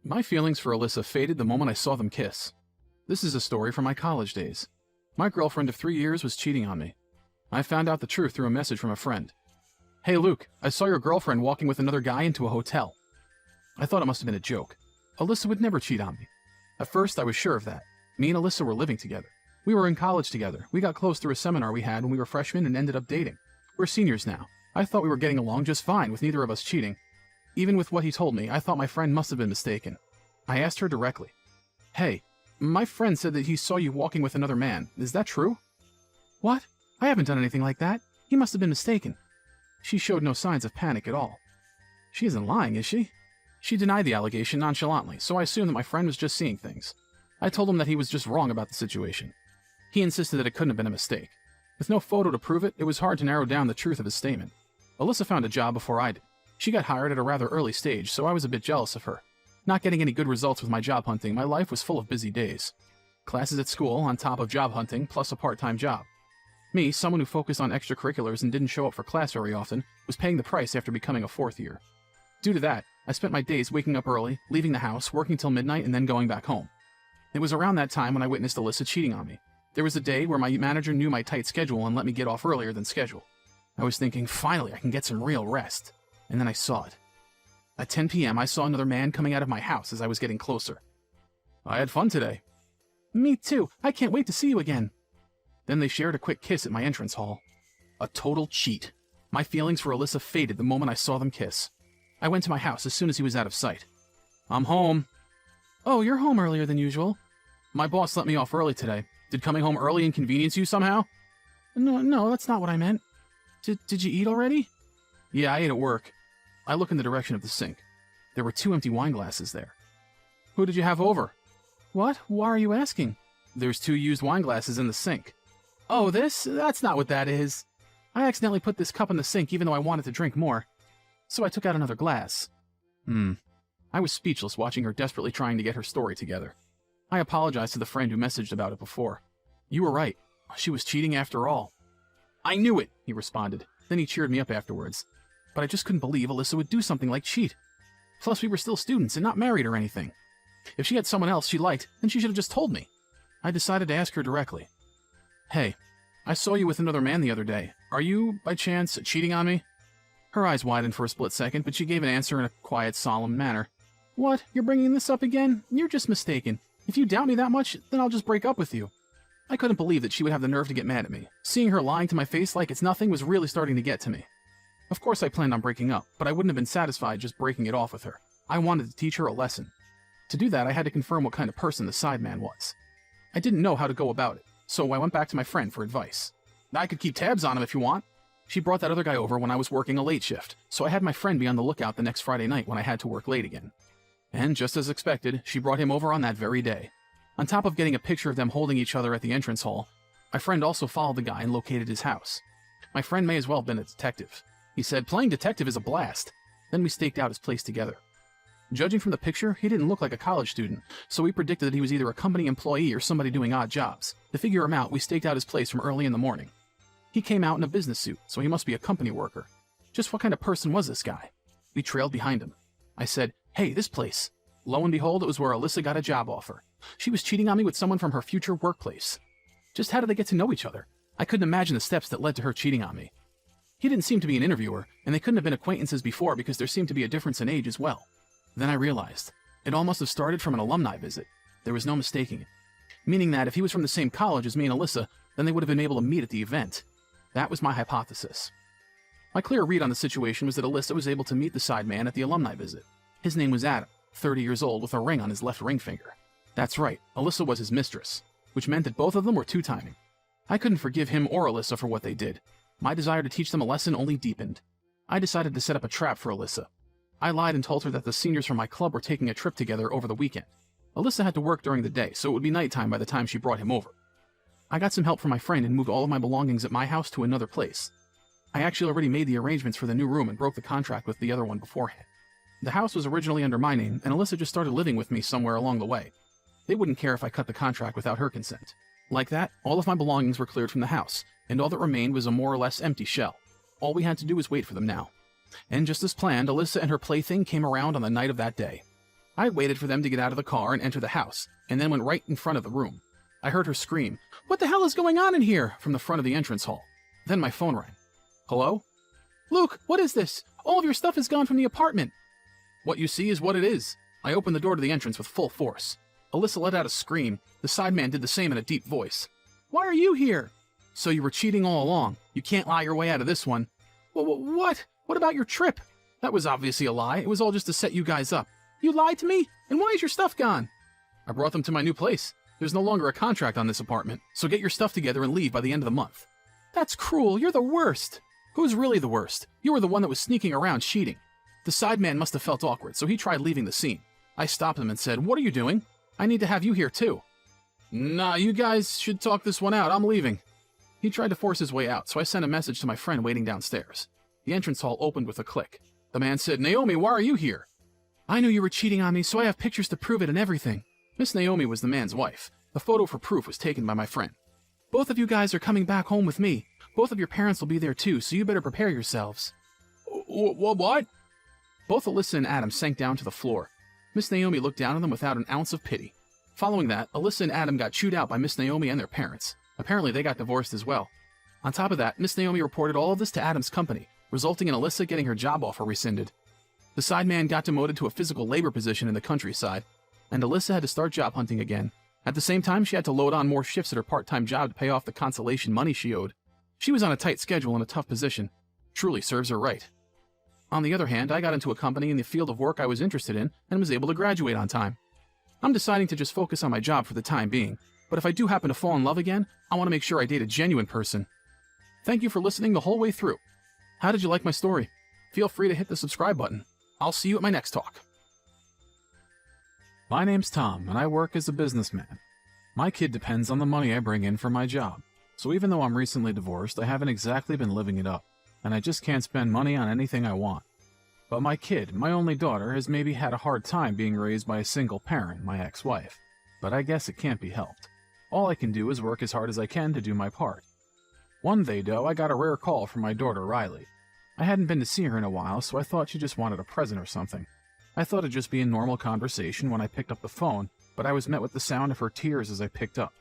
My feelings for Alyssa faded the moment I saw them kiss. This is a story from my college days. My girlfriend of 3 years was cheating on me. I found out the truth through a message from a friend. "Hey Luke, I saw your girlfriend walking with another guy into a hotel." I thought it must have been a joke. Alyssa would never cheat on me. At first, I was sure of that. Me and Alyssa were living together. We were in college together. We got close through a seminar we had when we were freshmen and ended up dating. We're seniors now. I thought we were getting along just fine with neither of us cheating. Even with what he told me, I thought my friend must have been mistaken. I asked her directly, "Hey, my friend said that he saw you walking with another man. Is that true?" "What? I haven't done anything like that. He must have been mistaken." She showed no signs of panic at all. She isn't lying, is she? She denied the allegation nonchalantly, so I assumed that my friend was just seeing things. I told him that he was just wrong about the situation. He insisted that it couldn't have been a mistake. With no photo to prove it, it was hard to narrow down the truth of his statement. Alyssa found a job before I did. She got hired at a rather early stage, so I was a bit jealous of her. Not getting any good results with my job hunting, my life was full of busy days. Classes at school, on top of job hunting, plus a part-time job. Me, someone who focused on extracurriculars and didn't show up for class very often, was paying the price after becoming a fourth year. Due to that, I spent my days waking up early, leaving the house, working till midnight, and then going back home. It was around that time when I witnessed Alyssa cheating on me. There was a day where my manager knew my tight schedule and let me get off earlier than scheduled. I was thinking, finally, I can get some real rest. And then I saw it. At 10 p.m., I saw another man coming out of my house as I was getting closer. "I had fun today." "Me too. I can't wait to see you again." Then they shared a quick kiss at my entrance hall. A total cheat. My feelings for Alyssa faded the moment I saw them kiss. I went to my house as soon as he was out of sight. "I'm home." "Oh, you're home earlier than usual." "My boss let me off early today. Did coming home early inconvenience you somehow?" No, that's not what I meant. Did you eat already?" "Yeah, I ate at work." I looked in the direction of the sink. There were 2 empty wine glasses there. "Who did you have over?" "What? Why are you asking?" "There's 2 used wine glasses in the sink." "Oh, this? That's not what that is. I accidentally put this cup in the sink even though I wanted to drink more. So I took out another glass." I was speechless watching her desperately trying to get her story together. I apologized to the friend who messaged about it before. "You were right. She was cheating after all." "I knew it," he responded. Then he cheered me up afterwards. But I just couldn't believe Alyssa would do something like cheat. Plus, we were still students and not married or anything. If she had someone else she liked, then she should have just told me. I decided to ask her directly. "Hey, I saw you with another man the other day. Are you, by chance, cheating on me?" Her eyes widened for a split second, but she gave an answer in a quiet, solemn manner. "What? You're bringing this up again? You're just mistaken. If you doubt me that much, then I'll just break up with you." I couldn't believe that she would have the nerve to get mad at me. Seeing her lying to my face like it's nothing was really starting to get to me. Of course I planned on breaking up, but I wouldn't have been satisfied just breaking it off with her. I wanted to teach her a lesson. To do that, I had to confirm what kind of person the sideman was. I didn't know how to go about it, so I went back to my friend for advice. "I could keep tabs on him if you want." She brought that other guy over when I was working a late shift, so I had my friend be on the lookout the next Friday night when I had to work late again. And just as expected, she brought him over on that very day. On top of getting a picture of them holding each other at the entrance hall, my friend also followed the guy and located his house. My friend may as well have been a detective. He said, "Playing detective is a blast." Then we staked out his place together. Judging from the picture, he didn't look like a college student, so we predicted that he was either a company employee or somebody doing odd jobs. To figure him out, we staked out his place from early in the morning. He came out in a business suit, so he must be a company worker. Just what kind of person was this guy? We trailed behind him. I said, "Hey, this place." Lo and behold, it was where Alyssa got a job offer. She was cheating on me with someone from her future workplace. Just how did they get to know each other? I couldn't imagine the steps that led to her cheating on me. He didn't seem to be an interviewer, and they couldn't have been acquaintances before because there seemed to be a difference in age as well. Then I realized, it all must have started from an alumni visit. There was no mistaking it. Meaning that if he was from the same college as me and Alyssa, then they would have been able to meet at the event. That was my hypothesis. My clear read on the situation was that Alyssa was able to meet the sideman at the alumni visit. His name was Adam, 30 years old with a ring on his left ring finger. That's right, Alyssa was his mistress, which meant that both of them were two-timing. I couldn't forgive him or Alyssa for what they did. My desire to teach them a lesson only deepened. I decided to set up a trap for Alyssa. I lied and told her that the seniors from my club were taking a trip together over the weekend. Alyssa had to work during the day, so it would be nighttime by the time she brought him over. I got some help from my friend and moved all of my belongings at my house to another place. I actually already made the arrangements for the new room and broke the contract with the other one beforehand. The house was originally under my name, and Alyssa just started living with me somewhere along the way. They wouldn't care if I cut the contract without her consent. Like that, all of my belongings were cleared from the house, and all that remained was a more or less empty shell. All we had to do was wait for them now. And just as planned, Alyssa and her plaything came around on the night of that day. I waited for them to get out of the car and enter the house, and then went right in front of the room. I heard her scream, "What the hell is going on in here?" from the front of the entrance hall. Then my phone rang. Hello? Luke, what is this? All of your stuff is gone from the apartment. What you see is what it is. I opened the door to the entrance with full force. Alyssa let out a scream. The sideman did the same in a deep voice. Why are you here? So you were cheating all along. You can't lie your way out of this one. What? What about your trip? That was obviously a lie. It was all just to set you guys up. You lied to me? And why is your stuff gone? I brought them to my new place. There's no longer a contract on this apartment, so get your stuff together and leave by the end of the month. That's cruel. You're the worst. Who's really the worst? You were the one that was sneaking around cheating. The sideman must have felt awkward, so he tried leaving the scene. I stopped him and said, "What are you doing? I need to have you here too." "Nah, you guys should talk this one out. I'm leaving." He tried to force his way out, so I sent a message to my friend waiting downstairs. The entrance hall opened with a click. The man said, "Naomi, why are you here?" "I knew you were cheating on me, so I have pictures to prove it and everything." Miss Naomi was the man's wife. The photo for proof was taken by my friend. "Both of you guys are coming back home with me. Both of your parents will be there too, so you better prepare yourselves." What? Both Alyssa and Adam sank down to the floor. Miss Naomi looked down on them without an ounce of pity. Following that, Alyssa and Adam got chewed out by Miss Naomi and their parents. Apparently, they got divorced as well. On top of that, Miss Naomi reported all of this to Adam's company, resulting in Alyssa getting her job offer rescinded. The sideman got demoted to a physical labor position in the countryside, and Alyssa had to start job hunting again. At the same time, she had to load on more shifts at her part-time job to pay off the consolation money she owed. She was on a tight schedule and a tough position. Truly serves her right. On the other hand, I got into a company in the field of work I was interested in and was able to graduate on time. I'm deciding to just focus on my job for the time being, but if I do happen to fall in love again, I want to make sure I date a genuine person. Thank you for listening the whole way through. How did you like my story? Feel free to hit the subscribe button. I'll see you at my next talk. My name's Tom, and I work as a businessman. My kid depends on the money I bring in for my job, so even though I'm recently divorced, I haven't exactly been living it up, and I just can't spend money on anything I want. But my kid, my only daughter, has maybe had a hard time being raised by a single parent, my ex-wife. But I guess it can't be helped. All I can do is work as hard as I can to do my part. One day, though, I got a rare call from my daughter, Riley. I hadn't been to see her in a while, so I thought she just wanted a present or something. I thought it'd just be a normal conversation when I picked up the phone, but I was met with the sound of her tears as I picked up.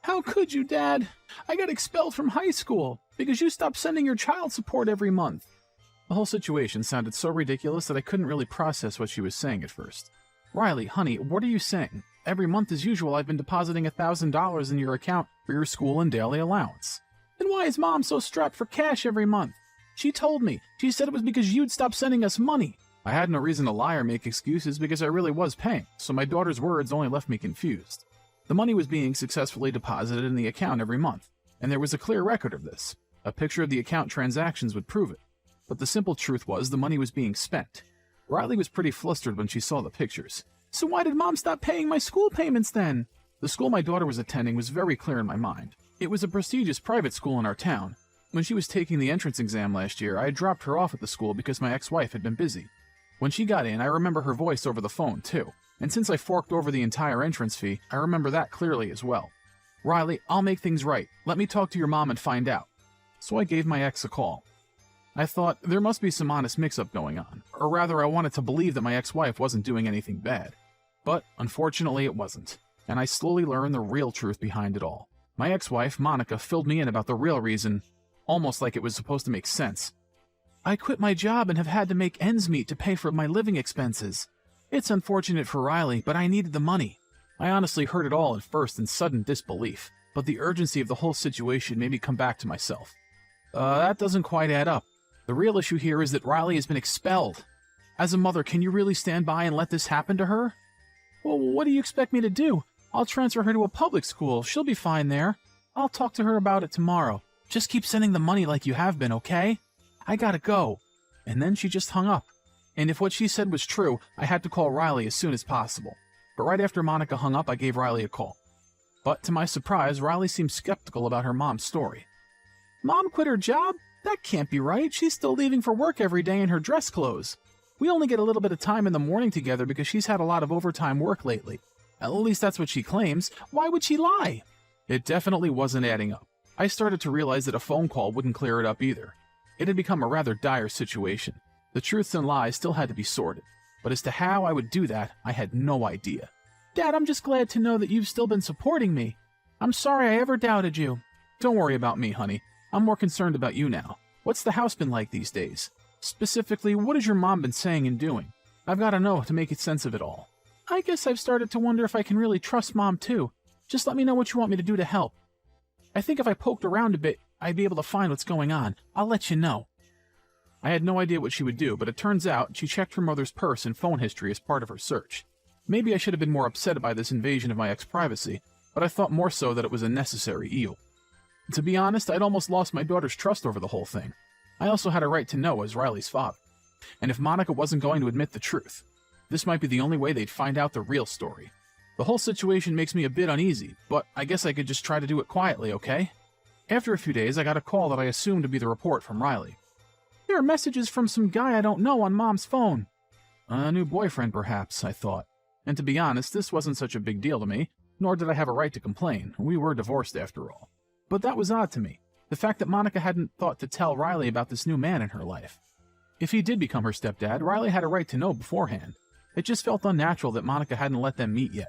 "How could you, Dad? I got expelled from high school because you stopped sending your child support every month." The whole situation sounded so ridiculous that I couldn't really process what she was saying at first. "Riley, honey, what are you saying? Every month as usual I've been depositing $1,000 in your account for your school and daily allowance. Then why is Mom so strapped for cash every month? She told me. She said it was because you'd stopped sending us money." I had no reason to lie or make excuses because I really was paying, so my daughter's words only left me confused. The money was being successfully deposited in the account every month, and there was a clear record of this. A picture of the account transactions would prove it. But the simple truth was the money was being spent. Riley was pretty flustered when she saw the pictures. "So why did Mom stop paying my school payments then?" The school my daughter was attending was very clear in my mind. It was a prestigious private school in our town. When she was taking the entrance exam last year, I had dropped her off at the school because my ex-wife had been busy. When she got in, I remember her voice over the phone, too. And since I forked over the entire entrance fee, I remember that clearly as well. "Riley, I'll make things right. Let me talk to your mom and find out." So I gave my ex a call. I thought there must be some honest mix-up going on, or rather I wanted to believe that my ex-wife wasn't doing anything bad. But unfortunately it wasn't, and I slowly learned the real truth behind it all. My ex-wife, Monica, filled me in about the real reason, almost like it was supposed to make sense. "I quit my job and have had to make ends meet to pay for my living expenses. It's unfortunate for Riley, but I needed the money." I honestly heard it all at first in sudden disbelief, but the urgency of the whole situation made me come back to myself. That doesn't quite add up. The real issue here is that Riley has been expelled. As a mother, can you really stand by and let this happen to her? "Well, what do you expect me to do? I'll transfer her to a public school. She'll be fine there. I'll talk to her about it tomorrow. Just keep sending the money like you have been, okay? I gotta go." And then she just hung up. And if what she said was true, I had to call Riley as soon as possible. But right after Monica hung up, I gave Riley a call. But to my surprise, Riley seemed skeptical about her mom's story. "Mom quit her job? That can't be right. She's still leaving for work every day in her dress clothes. We only get a little bit of time in the morning together because she's had a lot of overtime work lately. At least that's what she claims. Why would she lie?" It definitely wasn't adding up. I started to realize that a phone call wouldn't clear it up either. It had become a rather dire situation. The truths and lies still had to be sorted. But as to how I would do that, I had no idea. Dad, I'm just glad to know that you've still been supporting me. I'm sorry I ever doubted you. Don't worry about me, honey. I'm more concerned about you now. What's the house been like these days? Specifically, what has your mom been saying and doing? I've got to know to make sense of it all. I guess I've started to wonder if I can really trust Mom, too. Just let me know what you want me to do to help. I think if I poked around a bit, I'd be able to find what's going on. I'll let you know. I had no idea what she would do, but it turns out she checked her mother's purse and phone history as part of her search. Maybe I should have been more upset by this invasion of my ex-privacy, but I thought more so that it was a necessary evil. To be honest, I'd almost lost my daughter's trust over the whole thing. I also had a right to know as Riley's father. And if Monica wasn't going to admit the truth, this might be the only way they'd find out the real story. The whole situation makes me a bit uneasy, but I guess I could just try to do it quietly, okay? After a few days, I got a call that I assumed to be the report from Riley. There are messages from some guy I don't know on Mom's phone. A new boyfriend, perhaps, I thought. And to be honest, this wasn't such a big deal to me, nor did I have a right to complain. We were divorced after all. But that was odd to me, the fact that Monica hadn't thought to tell Riley about this new man in her life. If he did become her stepdad, Riley had a right to know beforehand. It just felt unnatural that Monica hadn't let them meet yet.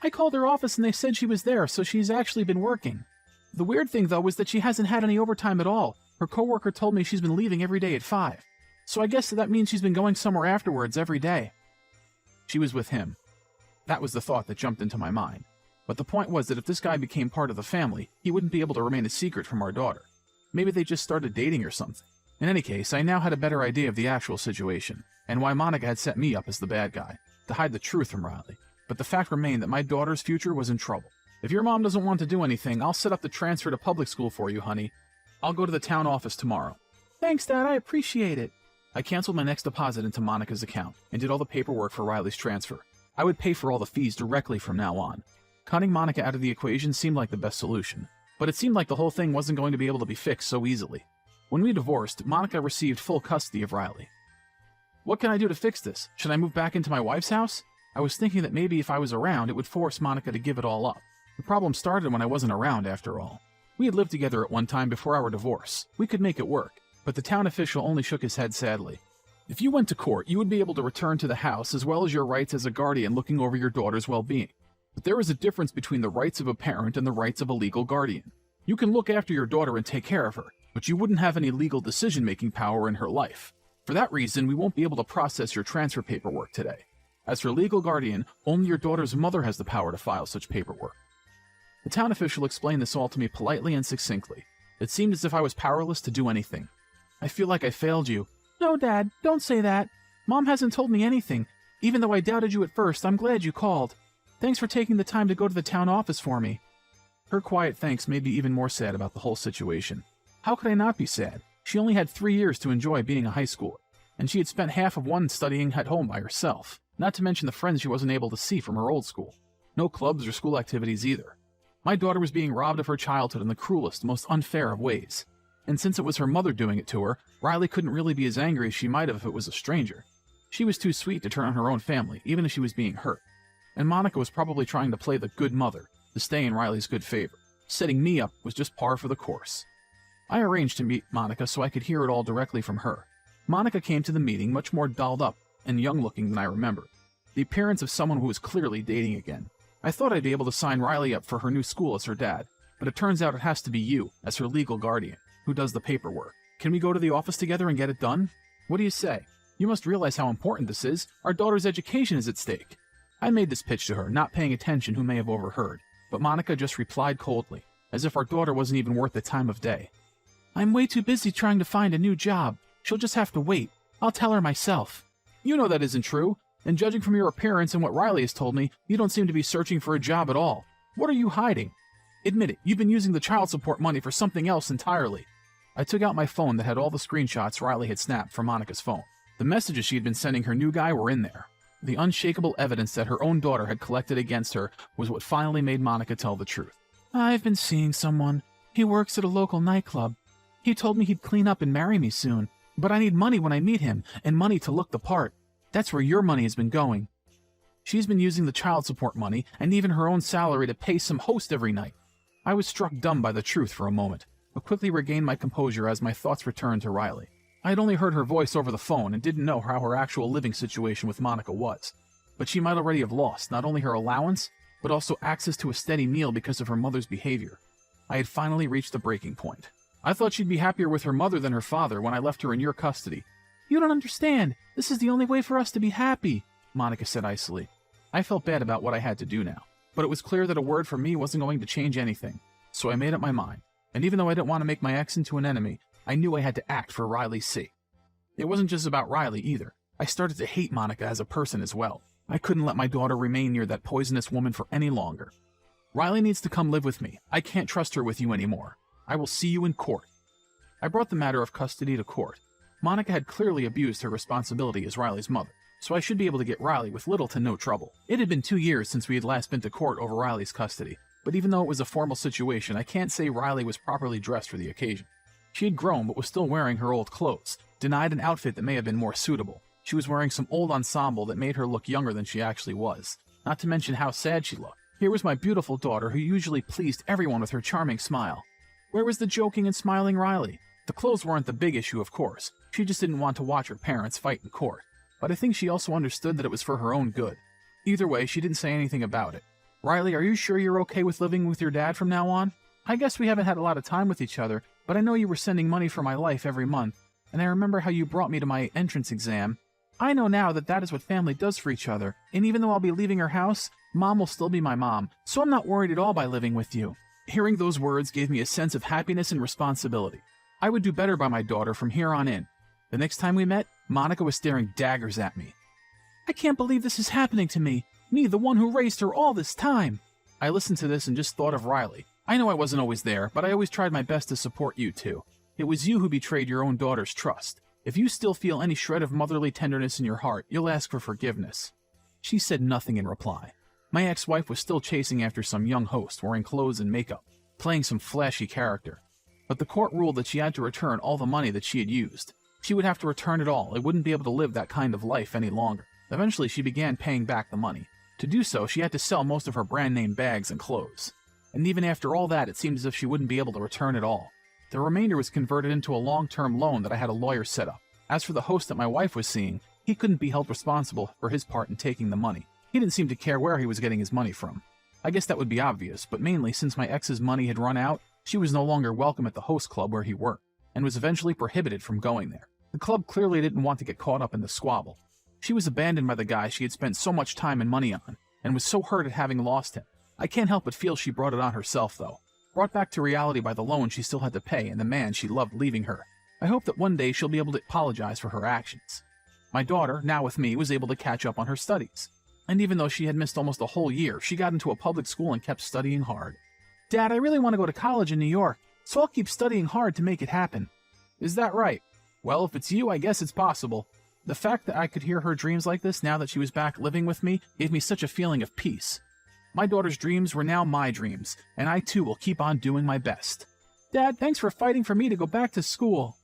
I called her office and they said she was there, so she's actually been working. The weird thing, though, was that she hasn't had any overtime at all. Her coworker told me she's been leaving every day at 5. So I guess that means she's been going somewhere afterwards every day. She was with him. That was the thought that jumped into my mind. But the point was that if this guy became part of the family, he wouldn't be able to remain a secret from our daughter. Maybe they just started dating or something. In any case, I now had a better idea of the actual situation, and why Monica had set me up as the bad guy, to hide the truth from Riley. But the fact remained that my daughter's future was in trouble. If your mom doesn't want to do anything, I'll set up the transfer to public school for you, honey. I'll go to the town office tomorrow. Thanks, Dad. I appreciate it. I canceled my next deposit into Monica's account and did all the paperwork for Riley's transfer. I would pay for all the fees directly from now on. Cutting Monica out of the equation seemed like the best solution, but it seemed like the whole thing wasn't going to be able to be fixed so easily. When we divorced, Monica received full custody of Riley. What can I do to fix this? Should I move back into my wife's house? I was thinking that maybe if I was around, it would force Monica to give it all up. The problem started when I wasn't around, after all. We had lived together at one time before our divorce. We could make it work, but the town official only shook his head sadly. If you went to court, you would be able to return to the house as well as your rights as a guardian looking over your daughter's well-being. But there is a difference between the rights of a parent and the rights of a legal guardian. You can look after your daughter and take care of her, but you wouldn't have any legal decision-making power in her life. For that reason, we won't be able to process your transfer paperwork today. As for legal guardian, only your daughter's mother has the power to file such paperwork. The town official explained this all to me politely and succinctly. It seemed as if I was powerless to do anything. I feel like I failed you. No, Dad, don't say that. Mom hasn't told me anything. Even though I doubted you at first, I'm glad you called. Thanks for taking the time to go to the town office for me. Her quiet thanks made me even more sad about the whole situation. How could I not be sad? She only had 3 years to enjoy being a high schooler, and she had spent half of one studying at home by herself, not to mention the friends she wasn't able to see from her old school. No clubs or school activities either. My daughter was being robbed of her childhood in the cruelest, most unfair of ways. And since it was her mother doing it to her, Riley couldn't really be as angry as she might have if it was a stranger. She was too sweet to turn on her own family, even if she was being hurt. And Monica was probably trying to play the good mother, to stay in Riley's good favor. Setting me up was just par for the course. I arranged to meet Monica so I could hear it all directly from her. Monica came to the meeting much more dolled up and young-looking than I remembered, the appearance of someone who was clearly dating again. I thought I'd be able to sign Riley up for her new school as her dad, but it turns out it has to be you, as her legal guardian, who does the paperwork. Can we go to the office together and get it done? What do you say? You must realize how important this is. Our daughter's education is at stake. I made this pitch to her, not paying attention who may have overheard, but Monica just replied coldly, as if our daughter wasn't even worth the time of day. I'm way too busy trying to find a new job. She'll just have to wait. I'll tell her myself. You know that isn't true. And judging from your appearance and what Riley has told me, you don't seem to be searching for a job at all. What are you hiding? Admit it, you've been using the child support money for something else entirely. I took out my phone that had all the screenshots Riley had snapped from Monica's phone. The messages she had been sending her new guy were in there. The unshakable evidence that her own daughter had collected against her was what finally made Monica tell the truth. I've been seeing someone. He works at a local nightclub. He told me he'd clean up and marry me soon, but I need money when I meet him, and money to look the part. That's where your money has been going. She's been using the child support money and even her own salary to pay some host every night. I was struck dumb by the truth for a moment, but quickly regained my composure as my thoughts returned to Riley. I had only heard her voice over the phone and didn't know how her actual living situation with Monica was. But she might already have lost not only her allowance, but also access to a steady meal because of her mother's behavior. I had finally reached the breaking point. I thought she'd be happier with her mother than her father when I left her in your custody. You don't understand. This is the only way for us to be happy, Monica said icily. I felt bad about what I had to do now, but it was clear that a word from me wasn't going to change anything. So I made up my mind, and even though I didn't want to make my ex into an enemy, I knew I had to act for Riley's sake. It wasn't just about Riley either. I started to hate Monica as a person as well. I couldn't let my daughter remain near that poisonous woman for any longer. Riley needs to come live with me. I can't trust her with you anymore. I will see you in court. I brought the matter of custody to court. Monica had clearly abused her responsibility as Riley's mother, so I should be able to get Riley with little to no trouble. It had been 2 years since we had last been to court over Riley's custody, but even though it was a formal situation, I can't say Riley was properly dressed for the occasion. She had grown but was still wearing her old clothes, denied an outfit that may have been more suitable. She was wearing some old ensemble that made her look younger than she actually was, not to mention how sad she looked. Here was my beautiful daughter who usually pleased everyone with her charming smile. Where was the joking and smiling Riley? The clothes weren't the big issue, of course. She just didn't want to watch her parents fight in court. But I think she also understood that it was for her own good. Either way, she didn't say anything about it. Riley, are you sure you're okay with living with your dad from now on? I guess we haven't had a lot of time with each other, but I know you were sending money for my life every month, and I remember how you brought me to my entrance exam. I know now that that is what family does for each other, and even though I'll be leaving her house, Mom will still be my mom, so I'm not worried at all by living with you. Hearing those words gave me a sense of happiness and responsibility. I would do better by my daughter from here on in. The next time we met, Monica was staring daggers at me. I can't believe this is happening to me. Me, the one who raised her all this time. I listened to this and just thought of Riley. I know I wasn't always there, but I always tried my best to support you two. It was you who betrayed your own daughter's trust. If you still feel any shred of motherly tenderness in your heart, you'll ask for forgiveness. She said nothing in reply. My ex-wife was still chasing after some young host wearing clothes and makeup, playing some flashy character. But the court ruled that she had to return all the money that she had used. She would have to return it all and wouldn't be able to live that kind of life any longer. Eventually, she began paying back the money. To do so, she had to sell most of her brand-name bags and clothes. And even after all that, it seemed as if she wouldn't be able to return it all. The remainder was converted into a long-term loan that I had a lawyer set up. As for the host that my wife was seeing, he couldn't be held responsible for his part in taking the money. He didn't seem to care where he was getting his money from. I guess that would be obvious, but mainly since my ex's money had run out, she was no longer welcome at the host club where he worked, and was eventually prohibited from going there. The club clearly didn't want to get caught up in the squabble. She was abandoned by the guy she had spent so much time and money on, and was so hurt at having lost him. I can't help but feel she brought it on herself, though. Brought back to reality by the loan she still had to pay and the man she loved leaving her. I hope that one day she'll be able to apologize for her actions. My daughter, now with me, was able to catch up on her studies. And even though she had missed almost a whole year, she got into a public school and kept studying hard. Dad, I really want to go to college in New York, so I'll keep studying hard to make it happen. Is that right? Well, if it's you, I guess it's possible. The fact that I could hear her dreams like this now that she was back living with me gave me such a feeling of peace. My daughter's dreams were now my dreams, and I too will keep on doing my best. Dad, thanks for fighting for me to go back to school.